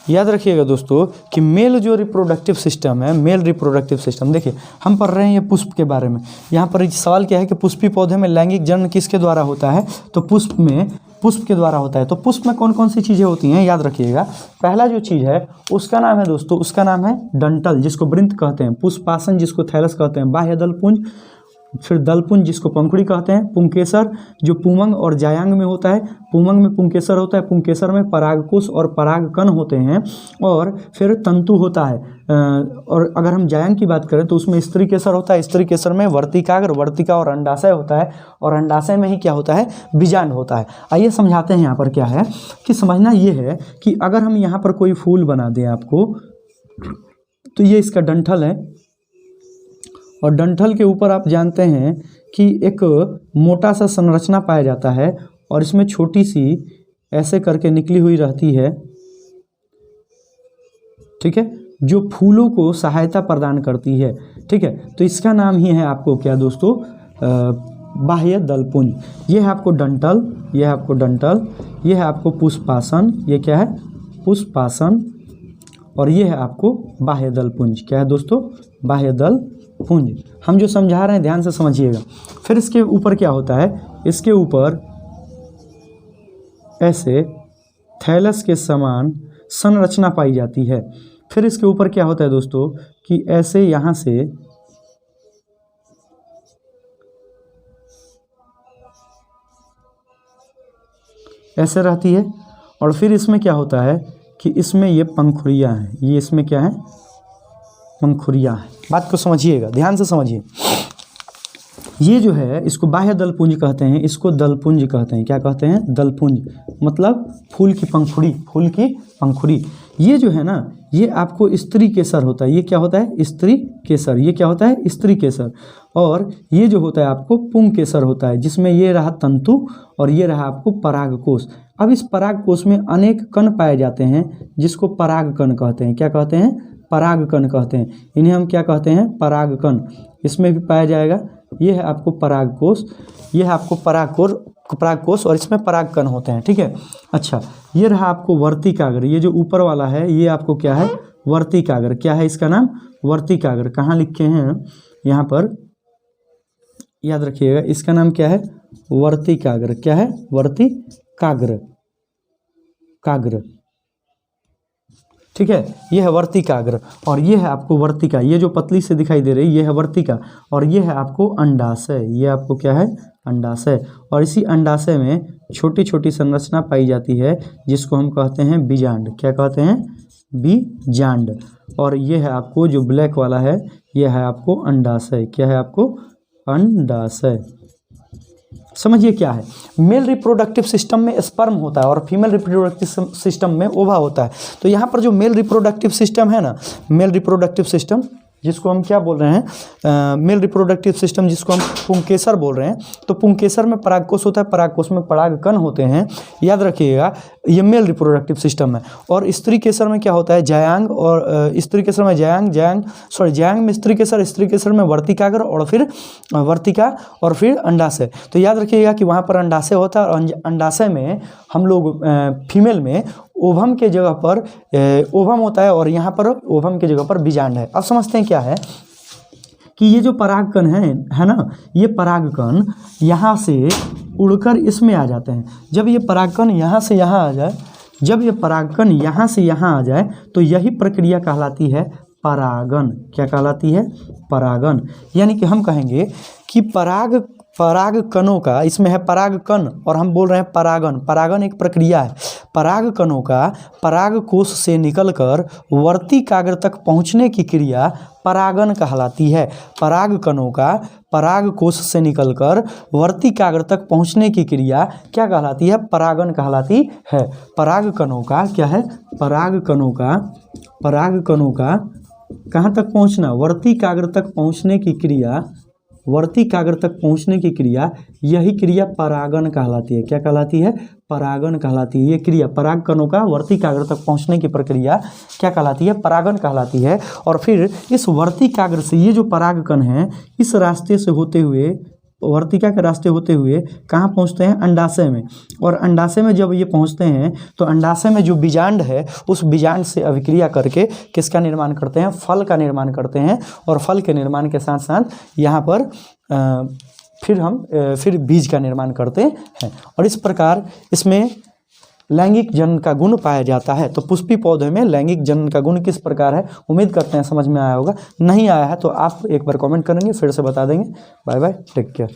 याद रखिएगा दोस्तों कि मेल जो रिप्रोडक्टिव सिस्टम है, मेल रिप्रोडक्टिव सिस्टम, देखिए हम पढ़ रहे हैं ये पुष्प के बारे में। यहाँ पर सवाल क्या है कि पुष्पी पौधे में लैंगिक जनन किसके द्वारा होता है, तो पुष्प के द्वारा होता है। तो पुष्प में कौन कौन सी चीज़ें होती हैं, याद रखिएगा। पहला जो चीज़ है उसका नाम है दोस्तों, उसका नाम है डंठल जिसको वृंत कहते हैं, पुष्पासन जिसको थैलस कहते हैं, बाह्य दलपुंज, फिर दलपुंज जिसको पंखुड़ी कहते हैं, पुंकेसर जो पुंमंग और जायांग में होता है, पुंमंग में पुंकेसर होता है, पुंकेसर में परागकोश और परागकण होते हैं, और फिर तंतु होता है। और अगर हम जायांग की बात करें तो उसमें स्त्री केसर होता है, स्त्री केसर में वर्तिकाग्र, वर्तिका और अंडाशय होता है, और अंडाशय में ही क्या होता है, बीजांड होता है। आइए समझाते हैं। यहाँ पर क्या है कि समझना ये है कि अगर हम यहाँ पर कोई फूल बना दें आपको, तो ये इसका डंठल है, और डंठल के ऊपर आप जानते हैं कि एक मोटा सा संरचना पाया जाता है, और इसमें छोटी सी ऐसे करके निकली हुई रहती है, ठीक है, जो फूलों को सहायता प्रदान करती है, ठीक है। तो इसका नाम ही है आपको क्या दोस्तों, बाह्य दलपुंज। ये है आपको डंठल, ये है आपको डंठल, ये है आपको पुष्पासन, ये क्या है, पुष्पासन, और ये है आपको बाह्य दलपुंज। क्या है दोस्तों, बाह्य दलपुंज। हम जो समझा रहे हैं ध्यान से समझिएगा। फिर इसके ऊपर क्या होता है, इसके ऊपर ऐसे थैलस के समान संरचना पाई जाती है। फिर इसके ऊपर क्या होता है दोस्तों कि ऐसे यहाँ से ऐसे रहती है, और फिर इसमें क्या होता है कि इसमें ये पंखुड़ियाँ हैं, ये इसमें क्या है, पंखुड़ियाँ हैं। बात को समझिएगा, ध्यान से समझिए। ये जो है इसको बाह्य दलपुंज कहते हैं, इसको दलपुंज कहते हैं। क्या कहते हैं, दलपुंज, मतलब फूल की पंखुड़ी, फूल की पंखुड़ी। ये जो है ना, ये आपको स्त्री केसर होता है। ये क्या होता है, स्त्री केसर। ये क्या होता है, स्त्री केसर। और ये जो होता है आपको पुंकेसर होता है, जिसमें ये रहा तंतु और ये रहा आपको परागकोश। अब इस परागकोश में अनेक कण पाए जाते हैं, जिसको परागकण कहते हैं। क्या कहते हैं, परागकण कहते हैं। इन्हें हम क्या कहते हैं, परागकण। इसमें भी पाया जाएगा। ये है आपको परागकोश, ये है आपको परागकोश, और इसमें परागकण होते हैं, ठीक है। अच्छा, ये रहा आपको वर्तिकाग्र। ये जो ऊपर वाला है ये आपको क्या है, वर्तिकाग्र। क्या है इसका नाम, वर्तिकाग्र। कहाँ लिखे हैं, यहाँ पर याद रखिएगा, इसका नाम क्या है, वर्तिकाग्र। क्या है, वर्तिकाग्र, काग्र, ठीक है। ये है वर्तिकाग्र, और ये है आपको वर्तिका। ये जो पतली से दिखाई दे रही ये है वर्तिका, और ये है आपको अंडाशय। ये आपको क्या है, अंडाशय। और इसी अंडाशय में छोटी छोटी संरचना पाई जाती है, जिसको हम कहते हैं बीजांड। क्या कहते हैं, बीजांड। और ये है आपको जो ब्लैक वाला है, ये है आपको अंडाशय। क्या है आपको, अंडाशय। समझिए क्या है, मेल रिप्रोडक्टिव सिस्टम में स्पर्म होता है और फीमेल रिप्रोडक्टिव सिस्टम में ओवा होता है। तो यहाँ पर जो मेल रिप्रोडक्टिव सिस्टम है ना, मेल रिप्रोडक्टिव सिस्टम जिसको हम क्या बोल रहे हैं, मेल रिप्रोडक्टिव सिस्टम जिसको हम पुंकेसर बोल रहे हैं। तो पुंकेसर में परागकोश होता है, परागकोश में परागकण होते हैं। याद रखिएगा, ये मेल रिप्रोडक्टिव सिस्टम है। और स्त्री केसर में क्या होता है, जायांग, और स्त्री केसर में जायांग में स्त्री केसर में वर्तिकाग्र, और फिर वर्तिका, और फिर अंडाशय। तो याद रखिएगा कि वहाँ पर अंडाशय होता है, और अंडाशय में हम लोग फीमेल में ओवम के जगह पर ओवम होता है, और यहाँ पर ओवम के जगह पर बीजांड है। अब समझते हैं क्या है कि ये जो परागकण है ना, ये परागकण यहाँ से उड़कर इसमें आ जाते हैं। जब ये परागकण यहाँ से यहाँ आ जाए, जब ये परागकण यहाँ से यहाँ आ जाए, तो यही प्रक्रिया कहलाती है परागन। क्या कहलाती है, परागन। यानी कि हम कहेंगे कि परागकणों का, इसमें है परागकण और हम बोल रहे हैं परागन। परागन एक प्रक्रिया है। परागकणों का परागकोश से निकलकर वर्तिकाग्र तक पहुंचने की क्रिया परागन कहलाती है। परागकणों का परागकोश से निकलकर वर्तिकाग्र तक पहुंचने की क्रिया क्या कहलाती है, परागन कहलाती है। परागकणों का क्या है, परागकणों का कहाँ तक पहुंचना, वर्तिकाग्र तक पहुंचने की क्रिया, वर्तिकाग्र तक पहुंचने की क्रिया, यही क्रिया परागन कहलाती है। क्या कहलाती है, परागन कहलाती है। ये क्रिया परागकणों का वर्तिकाग्र तक पहुंचने की प्रक्रिया क्या कहलाती है, परागन कहलाती है। और फिर इस वर्तिकाग्र से ये जो परागकण हैं, इस रास्ते से होते हुए वर्तिका के रास्ते होते हुए कहाँ पहुँचते हैं, अंडाशय में। और अंडाशय में जब ये पहुँचते हैं तो अंडाशय में जो बीजांड है उस बीजांड से अभिक्रिया करके किसका निर्माण करते हैं, फल का निर्माण करते हैं। और फल के निर्माण के साथ साथ यहाँ पर फिर बीज का निर्माण करते हैं। और इस प्रकार इसमें लैंगिक जनन का गुण पाया जाता है। तो पुष्पी पौधे में लैंगिक जनन का गुण किस प्रकार है, उम्मीद करते हैं समझ में आया होगा। नहीं आया है तो आप एक बार कमेंट करेंगे, फिर से बता देंगे। Bye bye, take care.